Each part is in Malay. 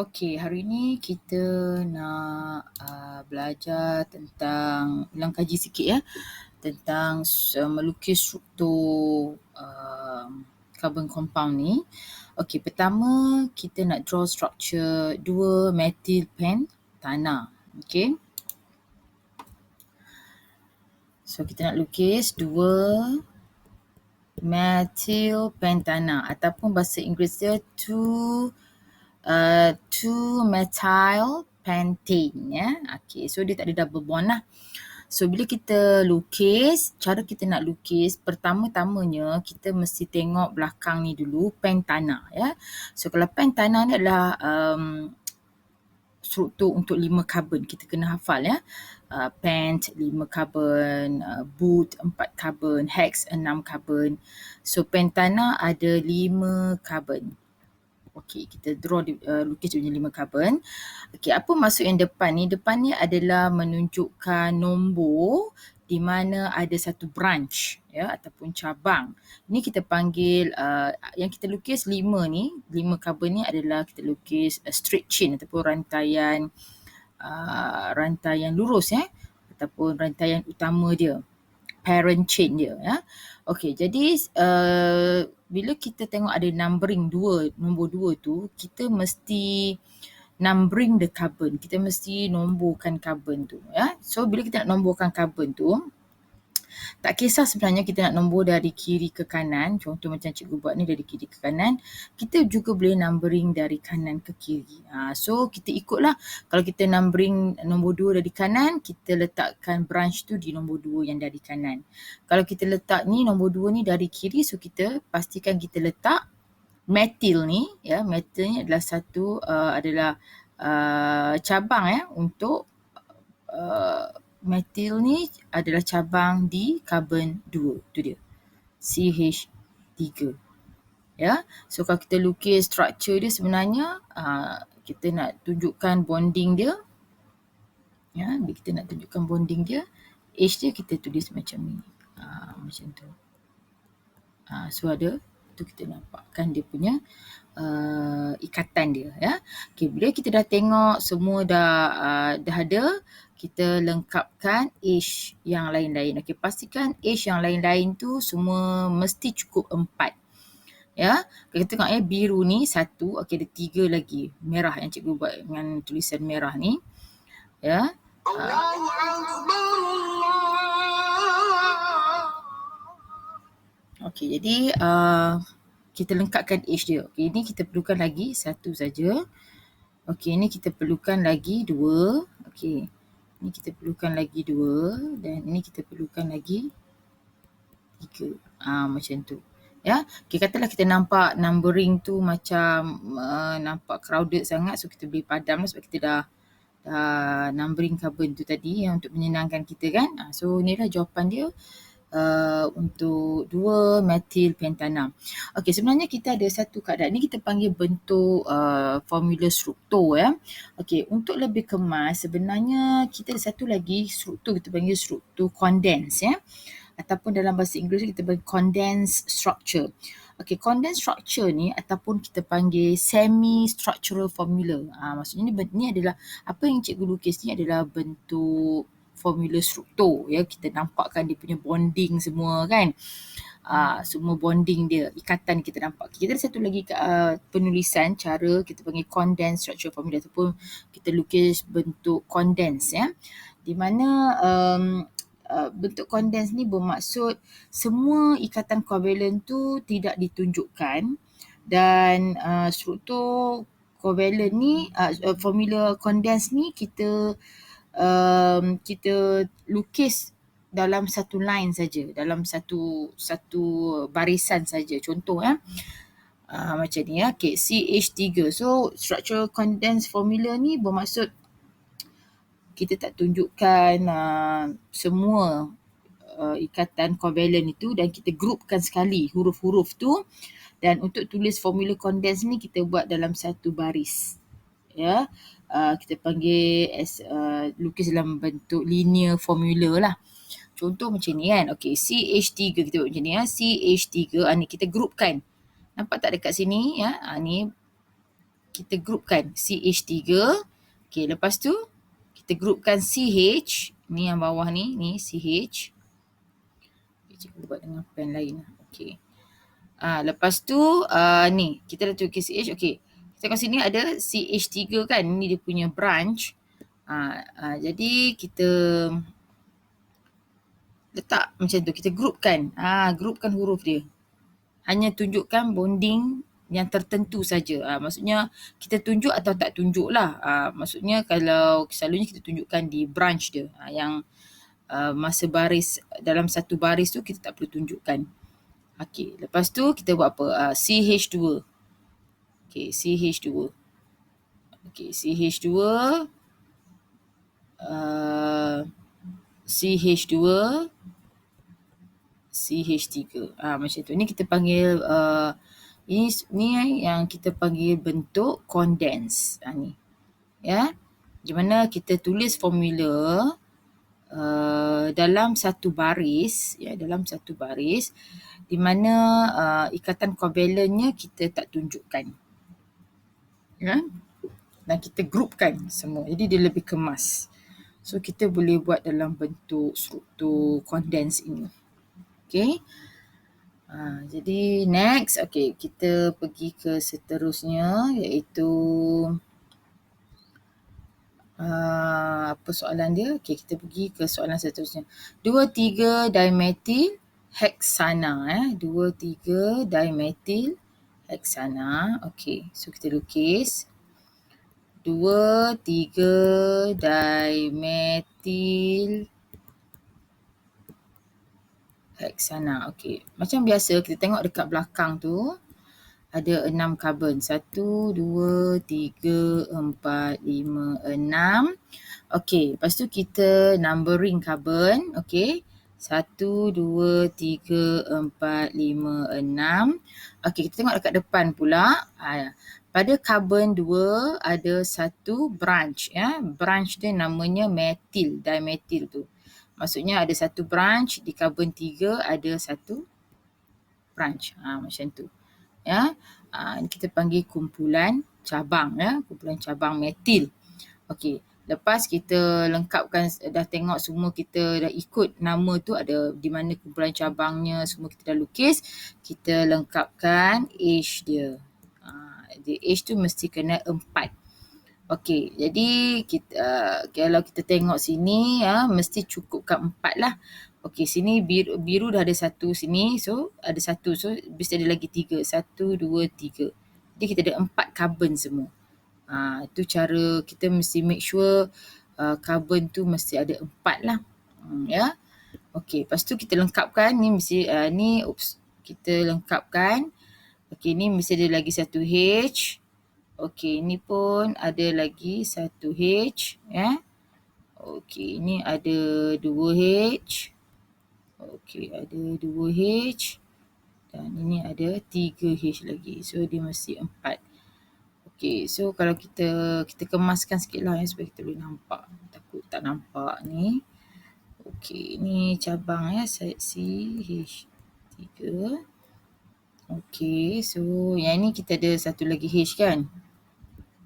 Okey, hari ni kita nak belajar tentang ulang kaji sikit ya, tentang melukis struktur carbon compound ni. Okey, pertama kita nak draw structure 2 methyl pentana. Okey. So kita nak lukis 2 methyl pentana ataupun bahasa Inggeris dia 2-methyl pentane ya. Okay, so dia tak ada double bond lah. So bila kita lukis, cara kita nak lukis, pertama-tamanya kita mesti tengok belakang ni dulu, pentana ya. So kalau pentana ni adalah struktur untuk 5 karbon, kita kena hafal ya. Pent 5 karbon, boot 4 karbon, hex 6 karbon. So pentana ada 5 karbon. Okey, kita draw lukis dia punya 5 karbon. Okey, apa maksud yang depan ni? Depan ni adalah menunjukkan nombor di mana ada satu branch ya ataupun cabang. Ni kita panggil yang kita lukis 5 ni, 5 karbon ni adalah kita lukis straight chain ataupun rantaian lurus ataupun rantaian utama dia, parent chain dia ya. Okey, jadi bila kita tengok ada numbering 2, nombor 2 tu, kita mesti numbering the carbon. Kita mesti nomborkan carbon tu ya. So bila kita nak nomborkan carbon tu, tak kisah sebenarnya kita nak nombor dari kiri ke kanan, contoh macam cikgu buat ni dari kiri ke kanan, kita juga boleh numbering dari kanan ke kiri. So kita ikutlah, kalau kita numbering nombor 2 dari kanan, kita letakkan branch tu di nombor 2 yang dari kanan. Kalau kita letak ni nombor 2 ni dari kiri, so kita pastikan kita letak methyl ni ya, methyl ni adalah satu cabang ya untuk methyl ni adalah cabang di karbon 2, tu dia, CH3 ya. So kalau kita lukis structure dia sebenarnya kita nak tunjukkan bonding dia ya. Bila kita nak tunjukkan bonding dia, H dia kita tulis macam ni, macam tu. So ada tu, kita nampakkan dia punya ikatan dia ya. Okay, bila kita dah tengok semua dah ada, kita lengkapkan H yang lain-lain. Okay, pastikan H yang lain-lain tu semua mesti cukup 4 ya. Kita tengok biru ni 1, okay, ada 3 lagi merah yang cikgu buat dengan tulisan merah ni ya. Okey, jadi kita lengkapkan H dia. Okey, ini kita perlukan lagi 1 saja. Okey, ini kita perlukan lagi 2. Okey, ini kita perlukan lagi 2 dan ini kita perlukan lagi 3. Macam tu. Ya, okay, katalah kita nampak numbering tu macam nampak crowded sangat, so kita boleh padam sebab kita dah numbering carbon tu tadi yang untuk menyenangkan kita kan. So inilah jawapan dia untuk 2 methyl pentana. Okey, sebenarnya kita ada satu keadaan ni kita panggil bentuk formula struktur ya. Okey, untuk lebih kemas sebenarnya kita ada satu lagi struktur, kita panggil struktur condense ya. Ataupun dalam bahasa Inggeris kita panggil condensed structure. Okey, condensed structure ni ataupun kita panggil semi-structural formula. Maksudnya ni adalah apa yang cikgu lukis ni adalah bentuk formula struktur ya. Kita nampakkan dia punya bonding semua kan. Semua bonding dia, ikatan kita nampak. Kita ada satu lagi penulisan cara kita panggil condensed structural formula ataupun kita lukis bentuk condense ya. Di mana bentuk condense ni bermaksud semua ikatan kovalent tu tidak ditunjukkan dan struktur kovalent ni formula condense ni kita lukis dalam satu line saja, dalam satu barisan saja. Contoh macam ni ya. Okay, CH3. So structural condense formula ni bermaksud kita tak tunjukkan semua ikatan kovalent itu dan kita grupkan sekali huruf-huruf tu, dan untuk tulis formula condense ni kita buat dalam satu baris ya. Kita panggil lukis dalam bentuk linear formula lah. Contoh macam ni kan. Okey, CH3 kita buat macam ni CH3 ni kita grupkan. Nampak tak dekat sini ya? Ni kita groupkan CH3. Okay, lepas tu kita groupkan CH. Ni yang bawah ni CH. Cikgu buat dengan pen lain. Okay. Lepas tu ni kita dah tukar CH. Okay. Kita kat sini ada CH3 kan. Ni dia punya branch. Jadi kita letak macam tu. Kita groupkan. Groupkan huruf dia. Hanya tunjukkan bonding yang tertentu saja. Maksudnya kita tunjuk atau tak tunjuk lah. Maksudnya kalau selalunya kita tunjukkan di branch dia. Yang masa baris, dalam satu baris tu kita tak perlu tunjukkan. Okay, lepas tu kita buat apa? CH2. Okay, CH2. Okay, CH2. CH2. CH3. Macam tu. Ni kita panggil, ni yang kita panggil bentuk condense. Ni. Ya. Di mana kita tulis formula dalam satu baris, ya, dalam satu baris di mana ikatan kovalennya kita tak tunjukkan. Ya. Dan kita groupkan semua. Jadi dia lebih kemas. So kita boleh buat dalam bentuk struktur condense ini. Okay. Jadi next, okay, kita pergi ke seterusnya iaitu apa soalan dia? Okay, kita pergi ke soalan seterusnya. 2,3 dimethyl heksana. 2,3 dimethyl heksana. Okay, so kita lukis. 2,3 dimethyl heksana. Okay, macam biasa kita tengok dekat belakang tu. Ada 6 karbon. 1, 2, 3, 4, 5, 6. Okay, lepas tu kita numbering karbon. Okay. 1, 2, 3, 4, 5, 6. Okay, kita tengok dekat depan pula. Pada karbon 2 ada satu branch. Ya. Branch dia namanya methyl, dimethyl tu. Maksudnya ada satu branch, di karbon 3 ada satu branch. Macam tu. Ya, kita panggil kumpulan cabang, ya, kumpulan cabang metil. Okey, lepas kita lengkapkan, dah tengok semua, kita dah ikut nama tu ada di mana kumpulan cabangnya, semua kita dah lukis, kita lengkapkan age dia. Jadi age tu mesti kena 4. Okey, jadi kita kalau kita tengok sini, ya, mesti cukupkan 4 lah. Okey, sini biru dah ada satu sini, so ada satu, so mesti ada lagi 3. 1, 2, 3. Jadi kita ada 4 karbon semua. Itu cara kita mesti make sure karbon tu mesti ada 4 lah. Ya. Okey, lepas tu kita lengkapkan ni mesti kita lengkapkan. Okey, ni mesti ada lagi satu H. Okey, ni pun ada lagi satu H, ya. Okey, ni ada 2H. Okey, ada 2H dan ini ada 3H lagi. So dia mesti 4. Okey, so kalau kita kemaskan sikit lah, ya, supaya kita boleh nampak. Takut tak nampak ni. Okey, ni cabang, ya, CH3. Okey, so yang ni kita ada satu lagi H kan.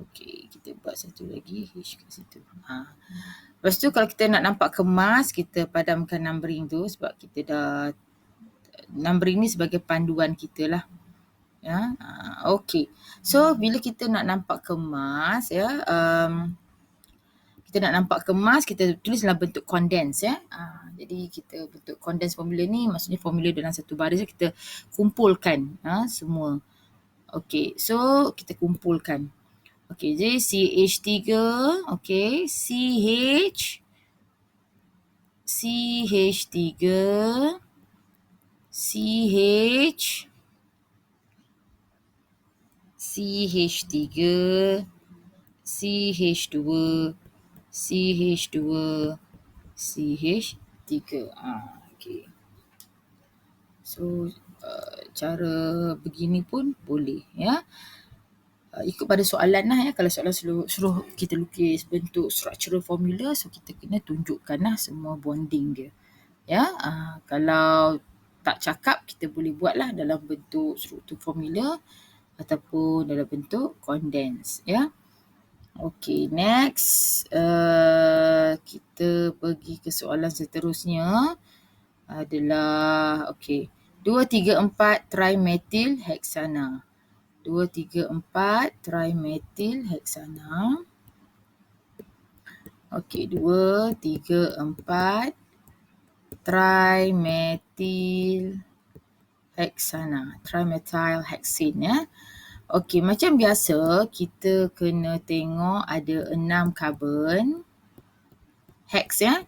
Okey, kita buat satu lagi H kat situ. Lepas tu kalau kita nak nampak kemas, kita padamkan numbering tu sebab kita dah, numbering ni sebagai panduan kita lah. Ya, okey. So bila kita nak nampak kemas, ya, kita nak nampak kemas, kita tulis dalam bentuk condense, ya. Jadi kita bentuk condense formula ni, maksudnya formula dalam satu baris kita kumpulkan semua. Okey, so kita kumpulkan. Okey, jadi CH3, okey, CH3, CH3, CH2, CH2, CH3. Okey. So cara begini pun boleh, ya. Ikut pada soalan lah, ya. Kalau soalan suruh kita lukis bentuk structural formula, so kita kena tunjukkan lah semua bonding dia. Ya, kalau tak cakap, kita boleh buat lah dalam bentuk struktur formula. ataupun dalam bentuk condense, ya. Okay, next kita pergi ke soalan seterusnya adalah okay, 2,3,4 trimethyl heksana. 2,3,4 trimethyl heksana. Okay, 2,3,4 trimethyl heksana. Trimethyl hexane, ya. Okey, macam biasa kita kena tengok ada 6 carbon. Hex, ya.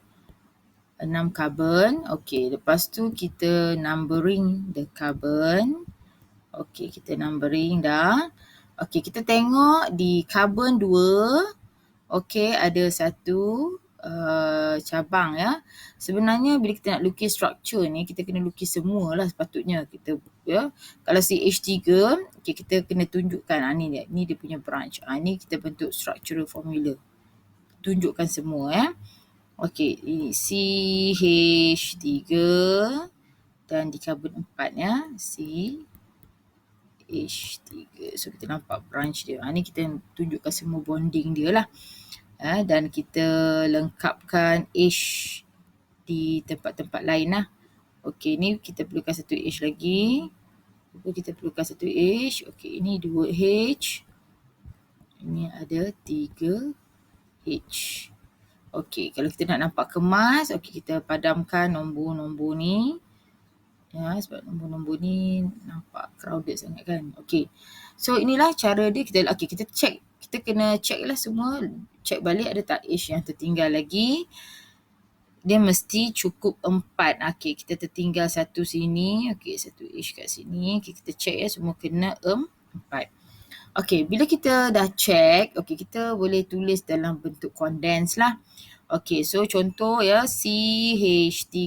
6 carbon. Okey, lepas tu kita numbering the carbon. Okey, kita numbering dah. Okey, kita tengok di carbon 2. Okey, ada satu cabang, ya. Sebenarnya bila kita nak lukis structure ni, kita kena lukis semualah sepatutnya. Kita, ya. Kalau CH3, okay, kita kena tunjukkan ni dia. Ni dia punya branch. Ni kita bentuk structural formula. Tunjukkan semua, ya. Okey, ini CH3 dan di carbon 4, ya. CH3. So kita nampak branch dia. Ni kita tunjukkan semua bonding dia lah. Dan kita lengkapkan H di tempat-tempat lain lah. Okey, ni kita perlukan satu H lagi. Kita perlukan satu H. Okey, ini 2H. Ini ada 3H. Okey, kalau kita nak nampak kemas, okey, kita padamkan nombor-nombor ni. Ya, sebab nombor-nombor ni nampak crowded sangat kan. Okey. So inilah cara dia. Kita check. Kita kena check lah semua. Check balik ada tak H yang tertinggal lagi. Dia mesti cukup 4. Okey, kita tertinggal satu sini. Okey, satu H kat sini. Okay, kita check ya semua kena 4. Okey, bila kita dah check, okey, kita boleh tulis dalam bentuk condense lah. Okey, so contoh ya CH3.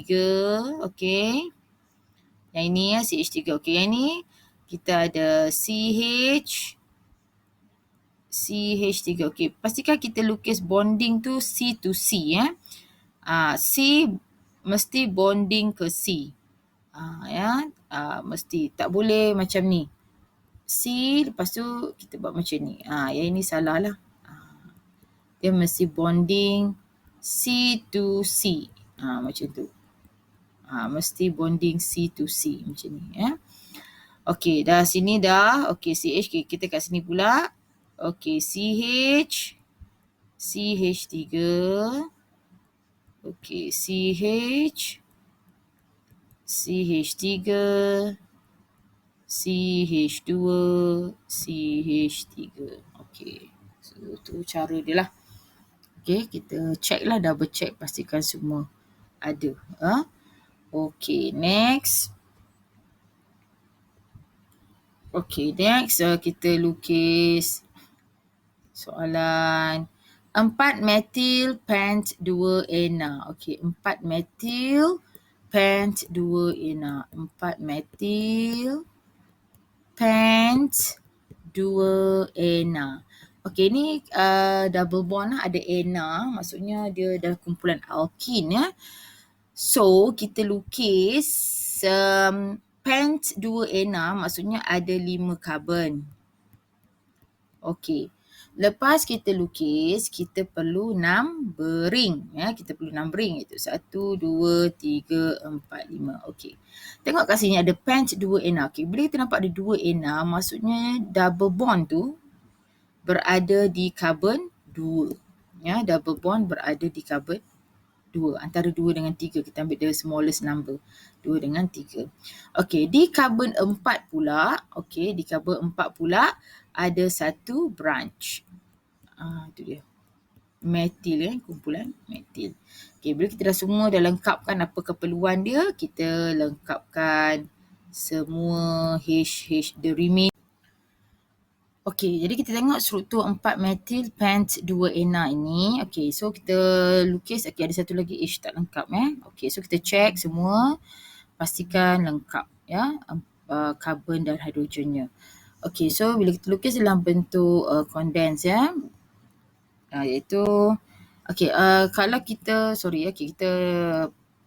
Okey. Yang ini ya CH3. Okey, yang ni kita ada CH3. Okey, pastikan kita lukis bonding tu C to C, ya. C mesti bonding ke C. Mesti tak boleh macam ni. C lepas tu kita buat macam ni. Yang ini salah lah. Dia mesti bonding C to C. Macam tu. Mesti bonding C to C macam ni, ya. Okey, dah sini dah. Okey, CH kita kat sini pula. Okey, CH3. Okey, CH3. CH2, CH3. Okey, so tu cara dia lah. Okey, kita check lah, double check, pastikan semua ada. Okey, next. Okey, next kita lukis soalan 4-methyl pent 2-ena. Okey, 4-methyl pent 2-ena. 4-methyl pent 2-ena. Okey, ni double bond lah, ada ena, maksudnya dia adalah kumpulan alkin, ya. So, kita lukis pent 2-ena, maksudnya ada 5 carbon. Okey. Lepas kita lukis, kita perlu numbering. Ya, kita perlu numbering itu 1, 2, 3, 4, 5. Okey. Tengok kat sini ada pent 2-ena. Okey, bila kita nampak ada 2-ena, maksudnya double bond tu berada di carbon 2. Ya, double bond berada di carbon 2. Antara 2 dengan 3, kita ambil the smallest number. 2 dengan 3. Okey, di carbon 4 pula, okey, di carbon 4 pula ada satu branch. Itu dia. Methyl, kumpulan methyl. Okey, bila kita dah semua dah lengkapkan apa keperluan dia, kita lengkapkan semua H, the remaining. Okey, jadi kita tengok struktur 4-methyl pent 2-ena ini. Okey, so kita lukis. Okey, ada satu lagi H tak lengkap. Okey, so kita check semua. Pastikan lengkap, ya, karbon dan hidrogennya. Okey, so bila kita lukis dalam bentuk condense, ya, iaitu okey, kalau kita kita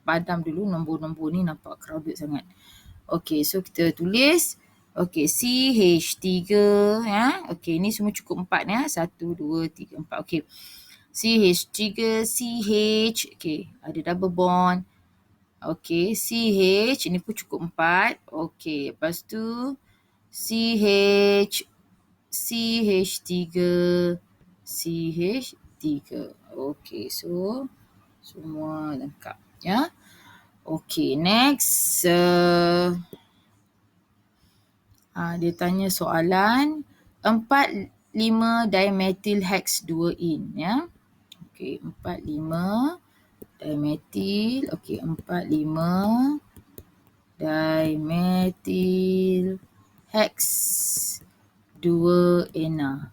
padam dulu nombor-nombor ni, nampak crowded sangat. Okey, so kita tulis Okey, CH3 ya. Okey, ni semua cukup 4 ya. 1 2 3 4. Okey. CH3 CH. Okey, ada double bond. Okey, CH ini pun cukup 4. Okey, lepas tu CH CH3 CH3. Okey, so semua lengkap ya. Okey, next dia tanya soalan 4,5 dimethyl hex 2-in ya. Okey, 4,5 dimethyl. Okey, 4,5 dimethyl hex 2-ena.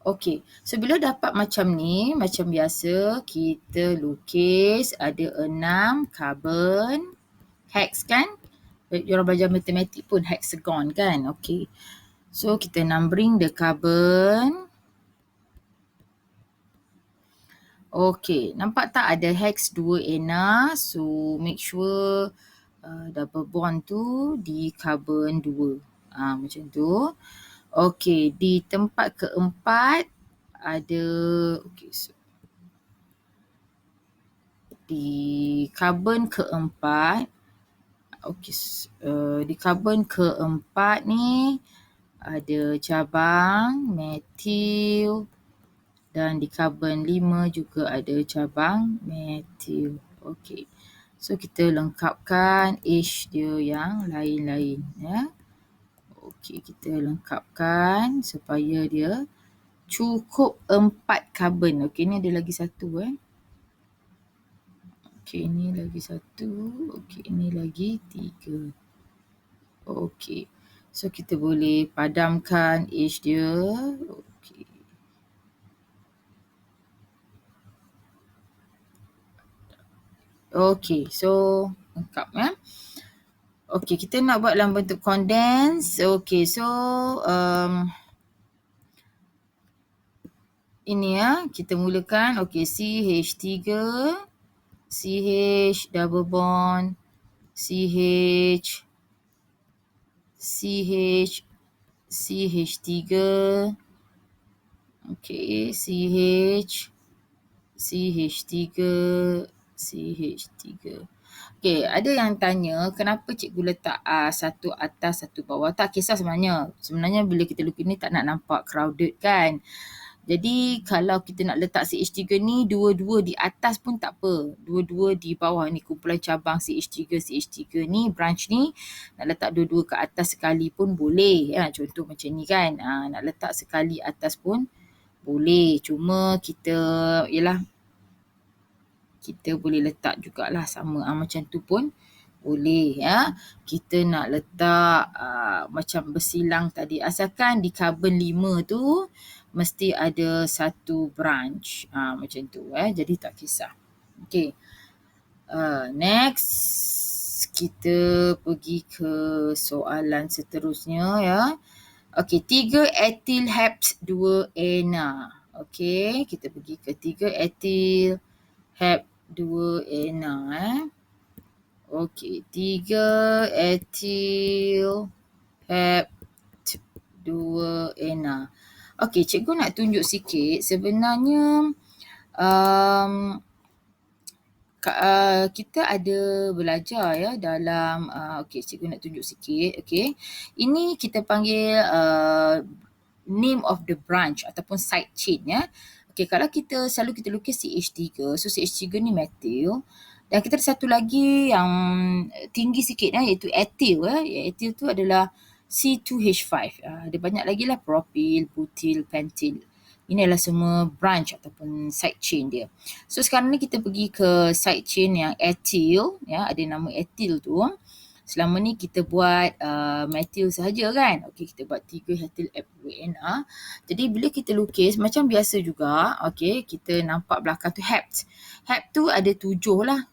Okey, so bila dapat macam ni, macam biasa kita lukis ada 6 carbon hex kan. Diorang belajar matematik pun hexagon kan. Okey, so kita numbering the carbon. Okey, nampak tak ada hex 2-ena. So make sure double bond tu di carbon 2. Macam tu. Okey, di tempat keempat ada, okey, so di carbon keempat, okey, di carbon keempat ni ada cabang metil dan di carbon 5 juga ada cabang metil. Okey. So kita lengkapkan H dia yang lain-lain ya. Okey, kita lengkapkan supaya dia cukup 4 carbon. Okey, ni ada lagi satu Okey, ni lagi satu. Okey, ni lagi 3. Okey. So kita boleh padamkan H dia. Okey. Okey, so lengkap ya. Okey, kita nak buat dalam bentuk condense. Okey, so ini ya, kita mulakan. Okey, CH3, CH double bond, CH, CH, CH3, okey, CH, CH3, CH3. Okey, ada yang tanya kenapa cikgu letak satu atas satu bawah. Tak kisah sebenarnya. Sebenarnya bila kita lukis ni tak nak nampak crowded kan. Jadi kalau kita nak letak CH3 ni dua-dua di atas pun tak apa. Dua-dua di bawah ni kumpulan cabang CH3 ni branch ni nak letak dua-dua ke atas sekali pun boleh. Ya, contoh macam ni kan. Nak letak sekali atas pun boleh. Cuma kita ialah kita boleh letak jugalah sama macam tu pun boleh ya. Kita nak letak macam bersilang tadi. Asalkan di carbon 5 tu mesti ada satu branch. Macam tu jadi tak kisah. Okay. Next kita pergi ke soalan seterusnya ya. Okay, 3 ethyl heps 2-ena. Okay, kita pergi ke 3 ethyl hep 2-ena Okey, 3 ethyl hep 2-ena. Okey, cikgu nak tunjuk sikit sebenarnya kita ada belajar ya dalam okey, cikgu nak tunjuk sikit. Okey. Ini kita panggil name of the branch ataupun side chain ya. Okey, kalau kita selalu kita lukis CH3, so CH3 ni metil. Dan kita ada satu lagi yang tinggi sikit iaitu ethyl Ethyl tu adalah C2H5. Ada banyak lagi lah propyl, butyl, pentyl. Ini adalah semua branch ataupun side chain dia. So sekarang ni kita pergi ke side chain yang ethyl ya, ada nama ethyl tu. Selama ni kita buat metil sahaja kan. Okey, kita buat 3 ethyl F2NA. Jadi bila kita lukis macam biasa juga, okey, kita nampak belakang tu hept. Hept tu ada 7 lah.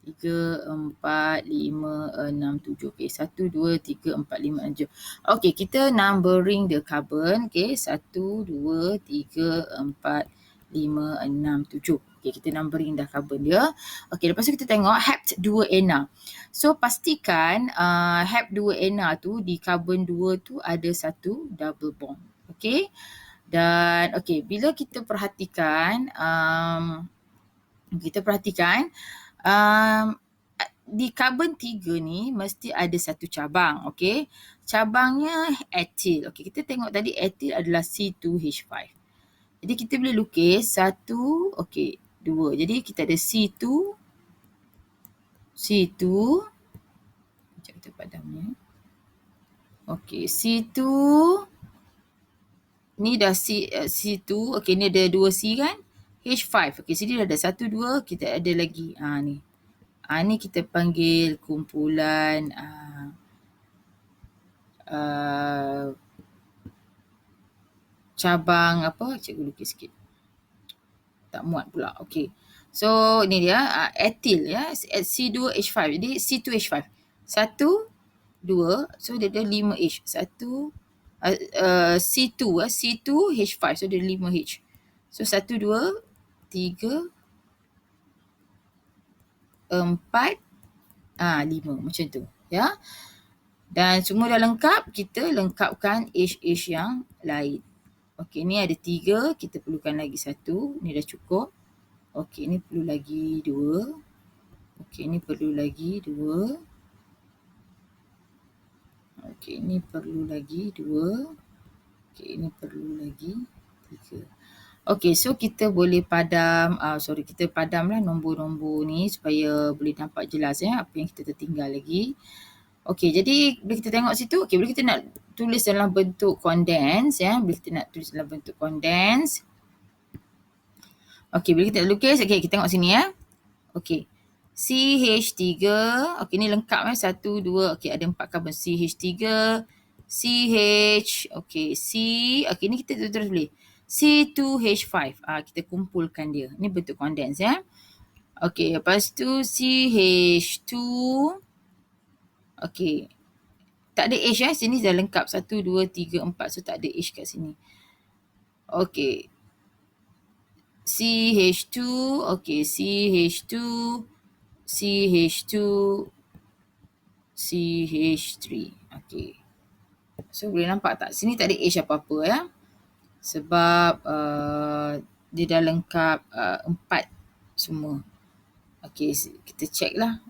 3, 4, 5, 6, 7. Okey, 1, 2, 3, 4, 5, 6. Okey, kita numbering the carbon. Okey, 1, 2, 3, 4, 5, 6, 7. Okay, kita numbering dah carbon dia. Okay, lepas tu kita tengok Hept 2Na. So pastikan Hept 2Na tu di carbon 2 tu ada satu double bond. Okay. Dan okay, bila kita perhatikan di carbon 3 ni mesti ada satu cabang. Okay. Cabangnya etil. Okay, kita tengok tadi etil adalah C2H5. Jadi kita boleh lukis satu, okay, dua. Jadi kita ada C2, sekejap kita padamnya. Okay, C2, ni dah C2, okay, ni ada 2C kan? H5, okay, sini dah ada 1, 2, kita ada lagi, ni. Ni kita panggil kumpulan cabang apa? Cikgu lukis sikit. Tak muat pula. Okay. So ni dia etil ya. C2H5. Jadi C2H5. 1, 2. So dia ada 5H. 1 C2 C2H5. So dia ada 5H. So 1, 2, 3, 4, 5 macam tu ya. Dan semua dah lengkap, kita lengkapkan H yang lain. Okey, ni ada 3, kita perlukan lagi 1. Ni dah cukup. Okey, ni perlu lagi 2. Okey, ni perlu lagi 2. Okey, ni perlu lagi 2. Okey, ni perlu lagi 3. Okey, so kita boleh padam, kita padamlah nombor-nombor ni supaya boleh nampak jelas apa yang kita tertinggal lagi. Okey, jadi bila kita tengok situ, okey, bila kita nak tulis dalam bentuk condense bila kita nak tulis dalam bentuk condense. Okey, bila kita lukis, okey, kita tengok sini Okey. CH3, okey, ni lengkap 1, 2, okey, ada 4 carbon. CH3, CH, okey, C, okey, ni kita terus boleh. C2H5, kita kumpulkan dia. Ni bentuk condense Okey, lepas tu CH2, okey, tak ada H sini dah lengkap. 1, 2, 3, 4. So tak ada H kat sini. Okey. CH2. Okey. CH2. CH2. CH3. Okey. So boleh nampak tak? Sini tak ada H apa-apa Sebab dia dah lengkap 4 semua. Okey. Kita check lah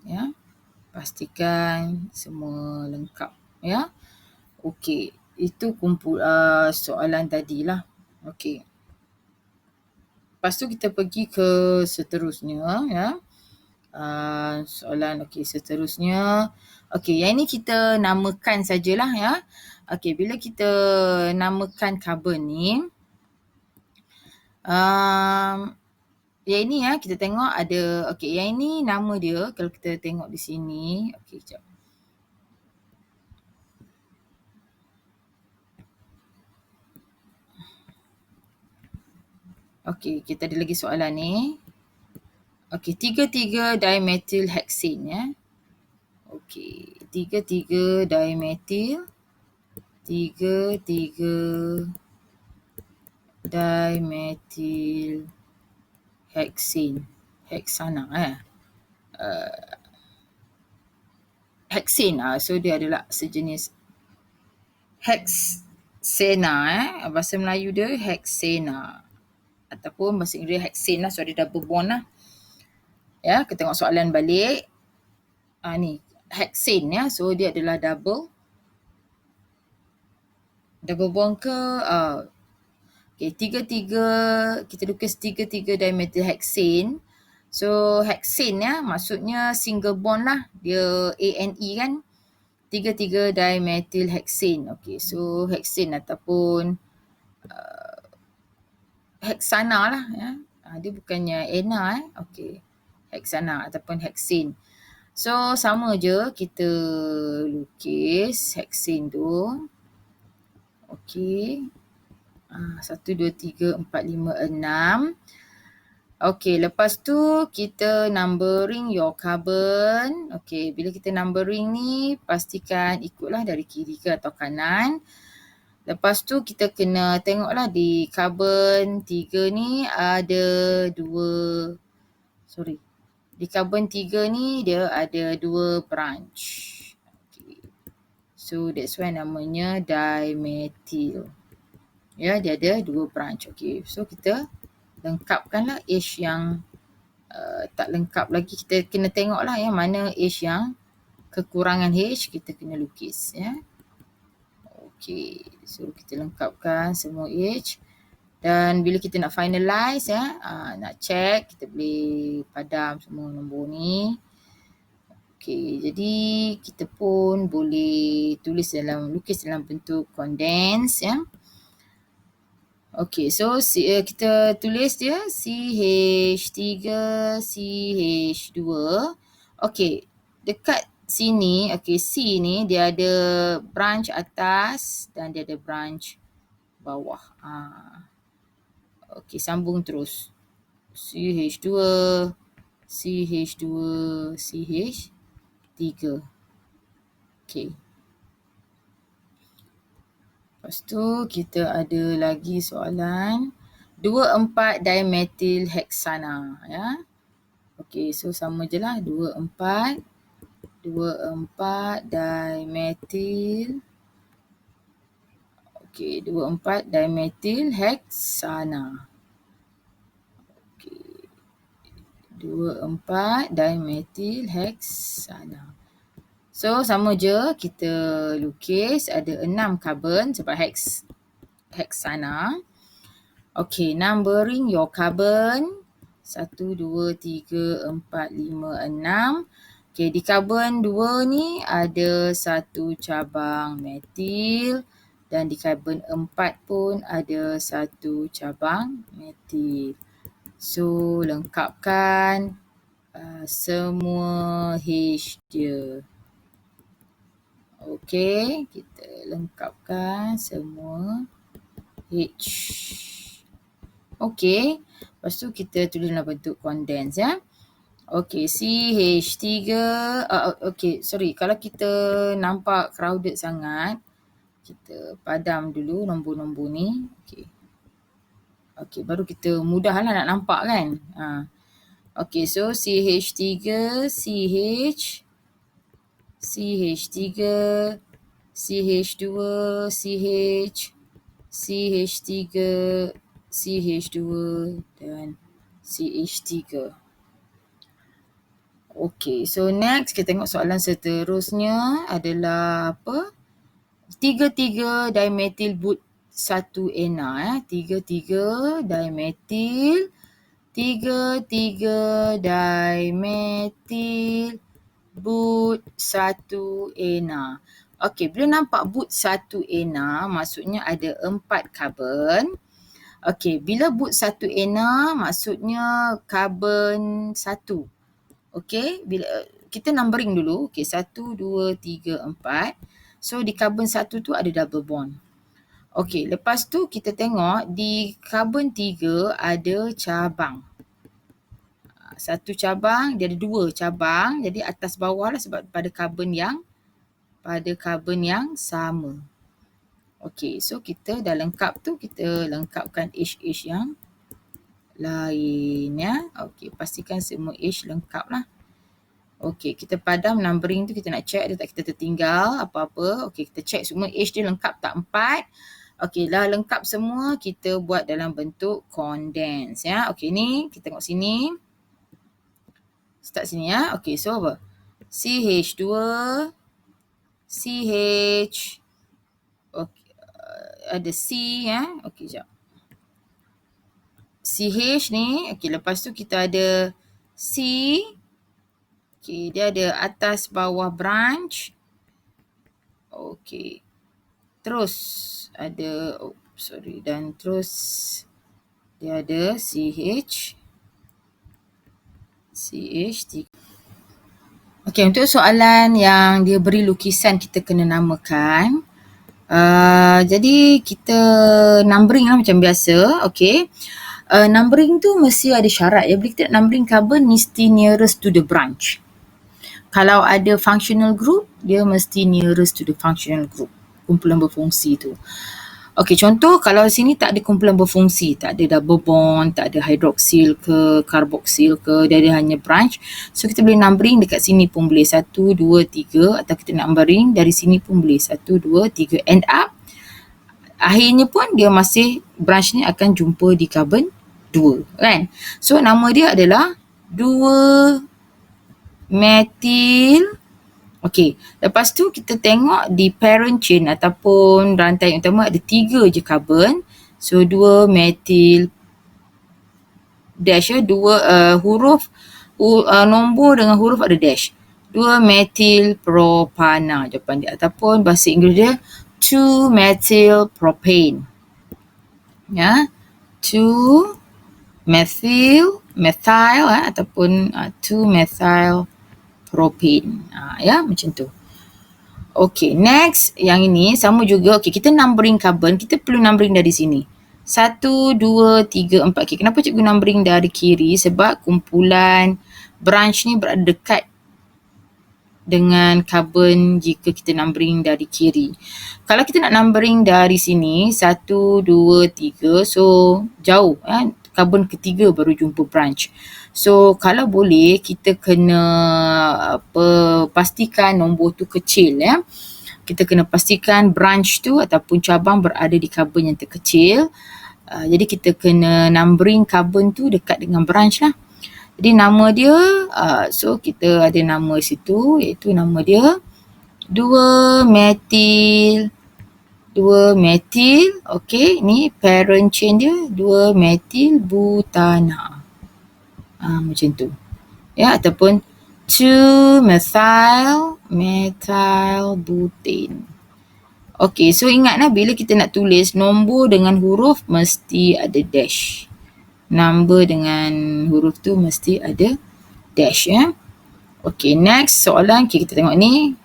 Pastikan semua lengkap Okey, itu soalan tadilah. Okey. Lepas tu kita pergi ke seterusnya soalan seterusnya. Okey, yang ini kita namakan sajalah Okey, bila kita namakan carbon ni yang ini kita tengok ada yang ini nama dia kalau kita tengok di sini. Okey, sekejap. Okey, kita ada lagi soalan ni. Okey, 3,3 dimethyl hexane Okey, 3,3 dimethyl. 3,3 dimethyl hexane. Hexana hexane so dia adalah sejenis hexena bahasa Melayu dia hexena ataupun bahasa Inggeris hexane so dia double bond kita tengok soalan balik ni hexane so dia adalah double bond ke okey, 3,3 kita lukis 3,3 dimethyl hexane. So hexane maksudnya single bond lah, dia ANE kan. 3,3 dimethyl hexane. Okey, so hexane ataupun hexana lah dia bukannya ena Okey, hexana ataupun hexane. So sama je kita lukis hexane tu. Okey. 1, 2, 3, 4, 5, 6. Okey, lepas tu kita numbering your carbon. Okey, bila kita numbering ni pastikan ikutlah dari kiri ke atau kanan. Lepas tu kita kena tengoklah di carbon 3 ni ada di carbon 3 ni dia ada 2 branch. Okay. So that's why namanya dimethyl. Ya, dia ada 2 branch. Okay, so kita lengkapkanlah H yang tak lengkap lagi. Kita kena tengoklah yang mana H yang kekurangan H, kita kena lukis ya. Okay, so kita lengkapkan semua H. Dan bila kita nak finalize ya, nak check, kita boleh padam semua nombor ni. Okay, jadi kita pun boleh lukis dalam bentuk condense ya. Okay, so kita tulis dia CH3, CH2. Okay, dekat sini, okay, C ni dia ada branch atas dan dia ada branch bawah. Okay, sambung terus. CH2, CH2, CH3. Okay. Lepas tu kita ada lagi soalan 2,4 dimethyl heksana ya. Okay, so sama je lah 2,4 dimethyl. Okay, 2,4 dimethyl heksana. Okay, 2,4 dimethyl heksana. So sama je, kita lukis ada 6 carbon sebab heksana. Okay, numbering your carbon 1, 2, 3, 4, 5, 6. Okay, di carbon 2 ni ada 1 cabang metil dan di carbon 4 pun ada 1 cabang metil. So lengkapkan semua H dia. Okay, kita lengkapkan semua H. Okay, lepas tu kita tulis dalam bentuk condense ya. Okay, CH3. Okay, sorry. Kalau kita nampak crowded sangat, kita padam dulu nombor-nombor ni. Okay. Okay, baru kita mudahlah nak nampak kan. Okay, so CH3, CH, CH3, CH2, CH, CH3, CH2 dan CH3. Okay, so next kita tengok soalan seterusnya adalah apa? 3,3 dimethyl but 1-ena 3,3 dimethyl 3,3 dimethyl but 1-ena. Okay, bila nampak but 1-ena maksudnya ada 4 carbon. Okay, bila but 1-ena maksudnya carbon 1. Okay, bila kita numbering dulu. Okay, 1, 2, 3, 4. So di carbon 1 tu ada double bond. Okay, lepas tu kita tengok di carbon 3 ada cabang. Satu cabang, dia ada 2 cabang. Jadi atas bawah lah sebab pada carbon yang sama. Okay, so kita dah lengkap tu, kita lengkapkan H yang lain ya. Okay, pastikan semua H lengkap lah. Okay, kita padam numbering tu, kita nak check ada tak kita tertinggal apa-apa. Okay, kita check semua H dia lengkap tak 4. Okay, dah lengkap semua, kita buat dalam bentuk condense ya. Okay, ni kita tengok sini. Start sini ya. Okay, so apa? CH2, CH, okay, ada C ya. Okay, sekejap. CH ni, okay, lepas tu kita ada C. Okay, dia ada atas bawah branch. Okay. Terus ada, dan terus dia ada CH. Okay, untuk soalan yang dia beri lukisan kita kena namakan. Jadi kita numbering lah macam biasa. Okay. Numbering tu mesti ada syarat ya. Bila kita numbering carbon mesti nearest to the branch. Kalau ada functional group, dia mesti nearest to the functional group. Kumpulan berfungsi tu. Okey, contoh kalau sini tak ada kumpulan berfungsi, tak ada double bond, tak ada hydroxyl ke karboksil ke, dia ada hanya branch. So kita boleh numbering dekat sini pun boleh 1, 2, 3 atau kita numbering dari sini pun boleh 1, 2, 3 end up. Akhirnya pun dia masih branch ni akan jumpa di carbon 2 kan. So nama dia adalah 2 metil. Okey, lepas tu kita tengok di parent chain ataupun rantai yang utama ada 3 je carbon. So 2 metil dash 2 huruf nombor dengan huruf ada dash. 2 metil propana jawapan dia, ataupun bahasa Inggeris dia 2 metil propane. Ya. 2 methyl ataupun 2 methyl propane. Ya, macam tu. Okay, next yang ini sama juga. Okay, kita numbering carbon, kita perlu numbering dari sini. 1, 2, 3, 4. Okay, kenapa cikgu numbering dari kiri? Sebab kumpulan branch ni berada dekat dengan carbon jika kita numbering dari kiri. Kalau kita nak numbering dari sini, 1, 2, 3, so jauh. Carbon ketiga baru jumpa branch. So kalau boleh kita kena pastikan nombor tu kecil ya. Kita kena pastikan branch tu ataupun cabang berada di carbon yang terkecil. Jadi kita kena numbering carbon tu dekat dengan branch lah. Jadi nama dia, so kita ada nama situ, iaitu nama dia 2 metil. Okay, ni parent chain dia 2 metil butana. Macam tu. Ya, ataupun 2 methyl butane. Okay, so ingatlah bila kita nak tulis nombor dengan huruf mesti ada dash. Number dengan huruf tu mesti ada dash ya. Okay, next soalan. Okay, kita tengok ni.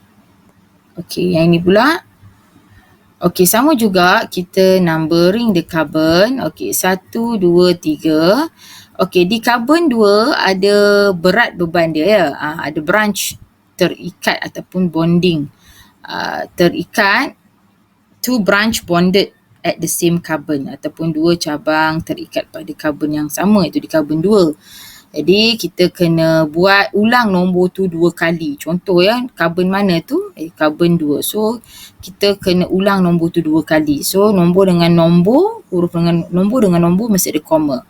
Okay, yang ni pula. Okay, sama juga kita numbering the carbon. Okay, 1, 2, 3. Okay, di carbon 2 ada berat beban dia ya. Ada branch terikat ataupun bonding. Terikat, 2 branch bonded at the same carbon ataupun 2 cabang terikat pada carbon yang sama, iaitu di carbon 2. Jadi kita kena buat ulang nombor tu 2 kali. Contoh ya, carbon mana tu? Carbon 2. So kita kena ulang nombor tu 2 kali. So nombor dengan nombor, huruf dengan nombor mesti ada koma.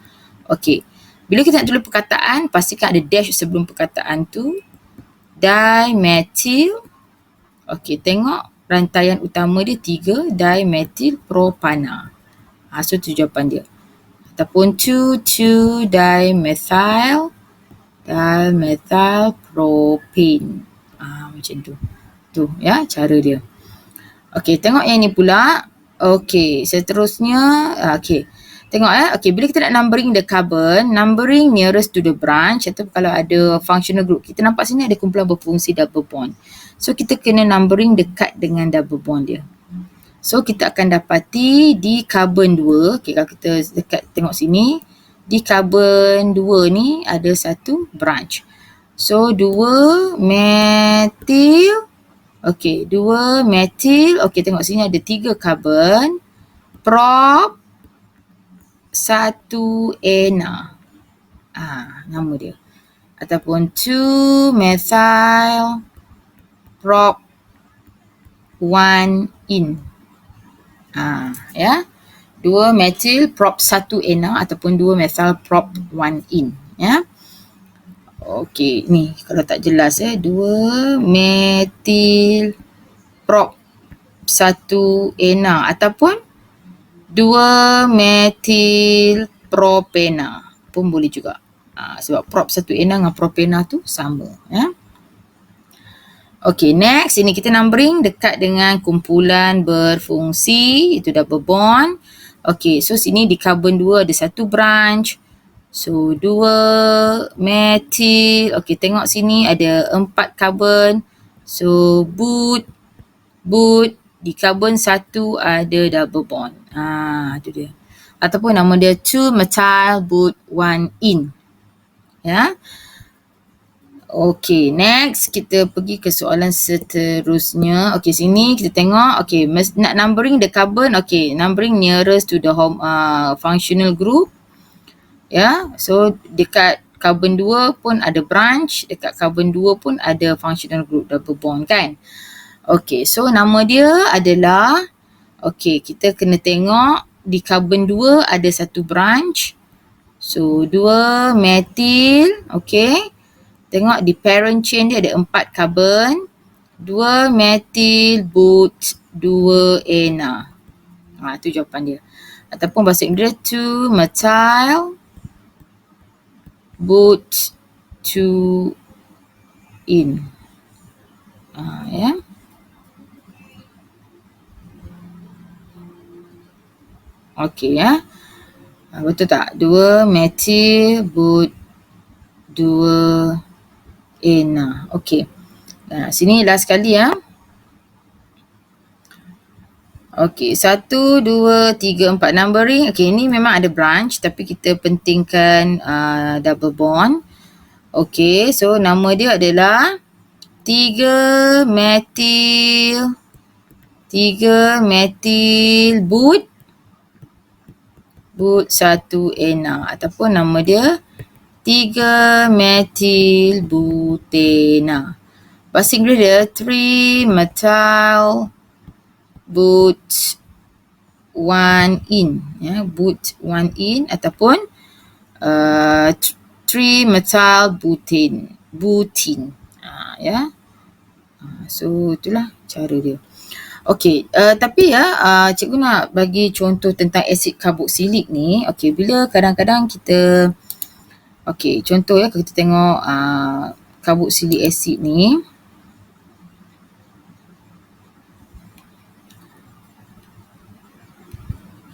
Okey. Bila kita nak tulis perkataan, pastikan ada dash sebelum perkataan tu. Dimethyl. Okey, tengok rantaian utama dia 3, dimethyl propana. So tu jawapan dia. Ataupun 2,2-dimethyl propane. Macam tu. Tu ya cara dia. Okey, tengok yang ni pula. Okey, seterusnya. Okey. Tengok okey, bila kita nak numbering the carbon, numbering nearest to the branch atau kalau ada functional group. Kita nampak sini ada kumpulan berfungsi double bond. So kita kena numbering dekat dengan double bond dia. So kita akan dapati di carbon 2, okay, kalau kita dekat tengok sini, di carbon 2 ni ada satu branch. So 2 metil, okay, 2 metil, okay, tengok sini ada 3 carbon, prop 1 ena. Nama dia. Ataupun 2 methyl prop 1 in. Ya. 2 metil prop 1 ena ataupun 2 methyl prop 1 in. Ya. Okey, ni kalau tak jelas 2 metil prop 1 ena ataupun 2 metil propena pun boleh juga. Sebab prop 1 ena dengan propena tu sama, ya. Okay, next. Ini kita numbering dekat dengan kumpulan berfungsi. Itu double bond. Okay, so sini di carbon 2 ada satu branch. So, 2 metil. Okay, tengok sini ada 4 carbon. So, but. Di carbon 1 ada double bond. Itu dia. Ataupun nama dia 2 methyl but 1 in. Ya. Okay, next kita pergi ke soalan seterusnya. Okay, sini kita tengok. Okay, nak numbering the carbon. Okay, numbering nearest to the home functional group. Ya, so dekat carbon 2 pun ada branch, dekat carbon 2 pun ada functional group double bond kan. Okay, so nama dia adalah, okay, kita kena tengok di carbon 2 ada satu branch. So 2 methyl, okay. Tengok di parent chain dia ada 4 carbon, 2 methyl but 2 ena. Tu jawapan dia. Ataupun bahasa Inggeris 2 methyl but 2 in. Ya. Okey ya. Betul tak? 2 methyl but 2 ena. Okey. Sini last sekali ya. Okey, 1, 2, 3, 4 numbering. Okey, ini memang ada branch tapi kita pentingkan double bond. Okey, so nama dia adalah 3 methyl but 1 ena ataupun nama dia 3 methyl butena. Bahasa Inggeris dia 3 methyl but 1 in, ya, but 1 in ataupun 3 methyl butene, ya. So itulah cara dia. Okey, tapi ya cikgu nak bagi contoh tentang asid karboksilik ni. Okey, bila kadang-kadang kita, okey, contoh ya, kita tengok karboksilik asid ni.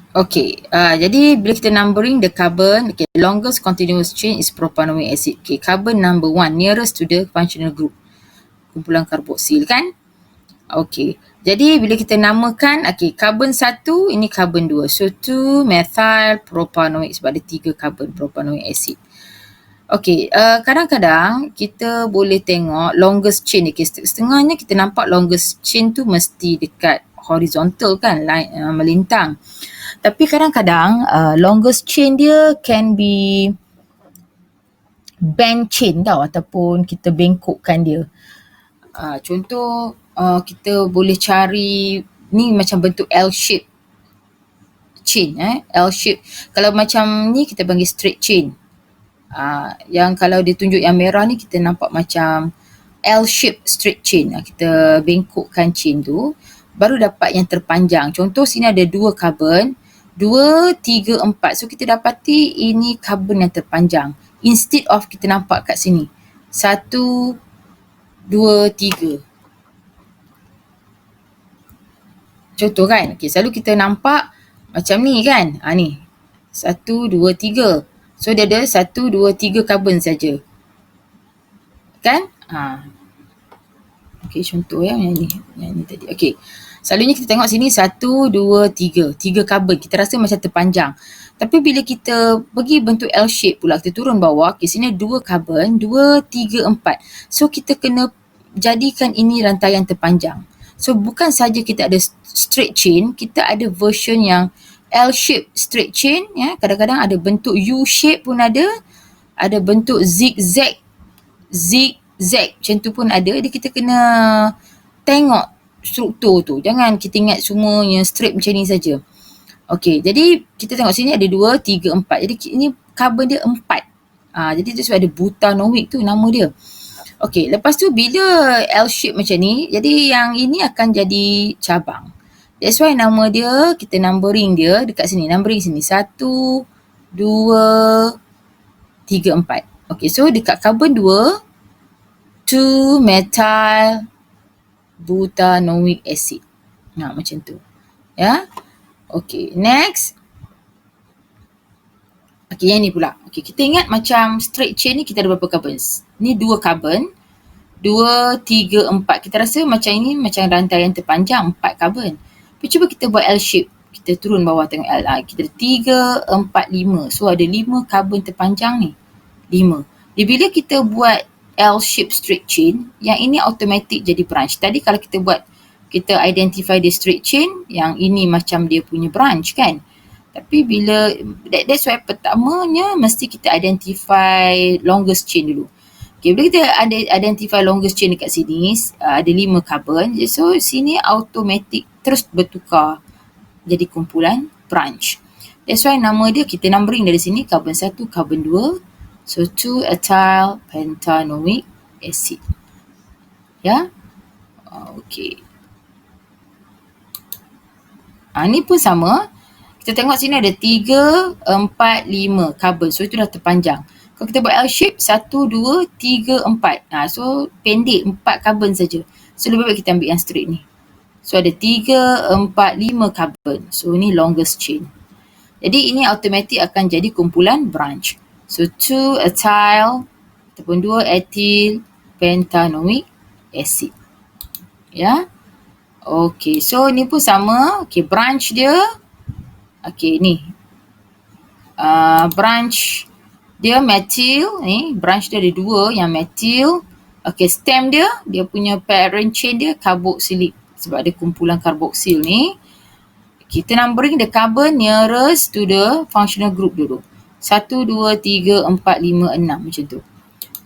Okay, jadi bila kita numbering the carbon, okay, longest continuous chain is propanoic acid. Okay, carbon number 1 nearest to the functional group, kumpulan karboksil kan. Okay, jadi bila kita namakan, okay, carbon 1 ini carbon 2. So 2 methyl propanoic sebab ada 3 carbon propanoic acid. Okay, kadang-kadang kita boleh tengok longest chain. Okay, setengahnya kita nampak longest chain tu mesti dekat horizontal kan, line, melintang. Tapi kadang-kadang longest chain dia can be bend chain tau, ataupun kita bengkokkan dia. Contoh kita boleh cari ni macam bentuk L shape chain, L shape. Kalau macam ni kita panggil straight chain. Yang kalau dia tunjuk yang merah ni kita nampak macam L shape straight chain. Kita bengkokkan chain tu baru dapat yang terpanjang. Contoh sini ada 2 carbon, 2, 3, 4. So kita dapati ini carbon yang terpanjang. Instead of kita nampak kat sini 1, 2, 3. Contoh kan, okay, selalu kita nampak macam ni kan. Ni 1, 2, 3. So dia ada 1, 2, 3 carbon saja. Kan? Okay, contoh ya yang ni tadi. Okay. Selalunya kita tengok sini 1, 2, 3. 3 carbon. Kita rasa macam terpanjang. Tapi bila kita pergi bentuk L shape pula, kita turun bawah, okay, sini 2 carbon, 2, 3, 4. So kita kena jadikan ini rantaian terpanjang. So bukan saja kita ada straight chain, kita ada version yang L shape straight chain, ya. Kadang-kadang ada bentuk U shape pun ada bentuk zigzag macam tu pun ada. Jadi kita kena tengok struktur tu. Jangan kita ingat semuanya straight macam ni saja. Okey, jadi kita tengok sini ada 2, 3, 4. Jadi ini carbon dia 4. Jadi tu sebab ada butanoic tu nama dia. Okey, lepas tu bila L shape macam ni, jadi yang ini akan jadi cabang. That's why nama dia, kita numbering dia dekat sini. Numbering sini 1, 2, 3, 4. Okey, so dekat carbon 2, 2 methyl butanoic acid. Macam tu. Ya. Okey, next. Okey, yang ni pula. Okey, kita ingat macam straight chain ni kita ada berapa carbon? Ni 2 carbon. 2, 3, 4. Kita rasa macam ini macam rantaian terpanjang 4 carbon. Tapi cuba kita buat L shape. Kita turun bawah tengok L. Kita ada 3, 4, 5. So ada 5 carbon terpanjang ni. 5. Bila kita buat L-shape straight chain, yang ini automatic jadi branch. Tadi kalau kita identify dia straight chain, yang ini macam dia punya branch kan. Tapi bila, that's why pertamanya mesti kita identify longest chain dulu. Okay, bila kita identify longest chain dekat sini, ada 5 carbon. So sini automatic terus bertukar jadi kumpulan branch. That's why nama dia kita numbering dari sini, carbon 1, carbon 2. So 2 ethyl pentanoic acid. Ya. Okay. Ni pun sama. Kita tengok sini ada 3, 4, 5 carbon. So itu dah terpanjang. Kalau kita buat L shape, 1, 2, 3, 4. So pendek 4 carbon saja. So lebih baik kita ambil yang straight ni. So ada 3, 4, 5 carbon. So ni longest chain. Jadi ini automatic akan jadi kumpulan branch. So 2 ethyl ataupun 2 ethyl pentanoic acid. Ya. Okay, so ni pun sama. Okay, branch dia. Okay, ni. Branch dia methyl. Ni, branch dia ada 2 yang methyl. Okay, stem dia punya parent chain dia carboxylic. Sebab ada kumpulan karboksil ni. Kita numbering the carbon nearest to the functional group dulu. 1, 2, 3, 4, 5, 6 macam tu.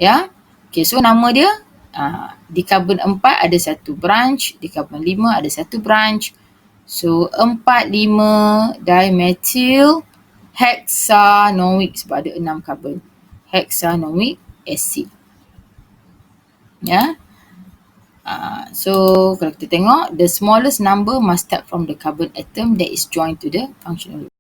Ya. Okay, so nama dia di carbon 4 ada 1 branch, di carbon 5 ada 1 branch. So 4, 5 dimethyl hexanoic sebab ada 6 carbon. Hexanoic acid. Ya. So kalau kita tengok, the smallest number must start from the carbon atom that is joined to the functional group.